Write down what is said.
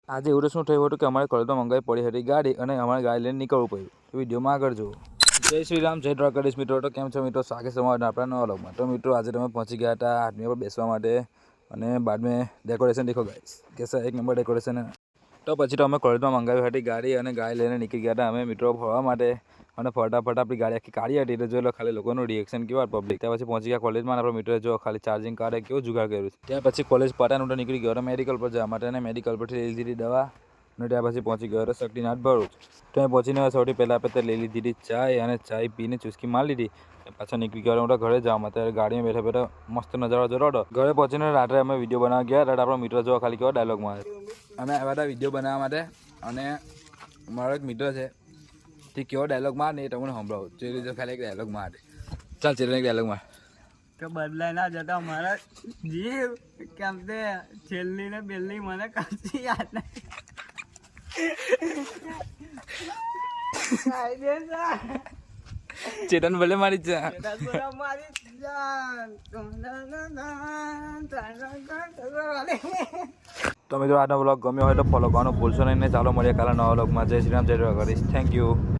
આજે એવું શું થયું હતું કે અમારે કોલેજમાં મંગાવી પડી હતી ગાડી અને અમારે ગાડી લઈને નીકળવું પડ્યું. વિડીયોમાં આગળ જુઓ. જય શ્રી રામ, જય દ્વારકાધીશ મિત્રો. તો કેમ છો મિત્રો? સ્વાગત છે અમારા આપણા નવા વ્લોગમાં. તો મિત્રો આજે તમે પહોંચી ગયા હતા આદમી પર બેસવા માટે અને બાદ મેં ડેકોરેશન દેખો ગાઈસ કેસા એક નંબર ડેકોરેશન. તો પછી તો અમે કોલેજમાં મંગાવી હતી ગાડી અને ગાડી લઈને નીકળી ગયા હતા અમે મિત્રો ફરવા માટે અને ફટાફટ આપણી ગાડી આખી કાઢી હતી. તો જોઈ લો ખાલી લોકોનું રિએક્શન કેવા પબ્લિક. ત્યાં પછી પહોંચી ગયા કોલેજમાં. આપણો મિત્રો જો ખાલી ચાર્જિંગ કાઢે કેવું જુગાડ કર્યું છે. ત્યાં પછી કોલેજ પટાનું તો નીકળી ગયો હતો મેડિકલ પર જવા માટે અને મેડિકલ પરથી લઈ લીધી દવા અને ત્યાં પછી પહોંચી ગયો હતો શક્તિનાથ ભરૂચ. ત્યાં પહોંચીને સૌથી પહેલાં આપણે લઈ લીધી ચાય અને ચાય પીને ચૂસકી મારી લીધી. પાછા નીકળી ગયો હું તો ઘરે જવામાં. ત્યારે ગાડીમાં બેઠા બેઠા મસ્ત નજારો જોતો હતો. ઘરે પહોંચીને રાત્રે અમે વિડીયો બનાવવા ગયા. રાત્રે આપણો મિત્ર જોવા ખાલી કેવો ડાયલોગમાં અમે આવ્યા હતા વિડીયો બનાવવા માટે અને મારો એક મિત્ર છે તે કેવો ડાયલોગ માર ને એ તમને સંભળાવું. જોઈ લીધો ખાલી એક ડાયલોગ માર. ચાલ ચેતન એક ડાયલોગ માર. કે બદલાઈ ના જતા મારા જીવ કેમ તે છેલ્લી ને બેલ્લી મને કશી યાદ નથી. ચેતન ભલે મારી છે તો મિત્રો આજનો બ્લોગ ગમ્યો હોય તો ફોલો કરવાનું ભૂલશો નહીં ને ચાલો મળીએ કાલે નવા બ્લોગમાં. જય શ્રી રામ, જય દ્વારકાધીશ. Thank you.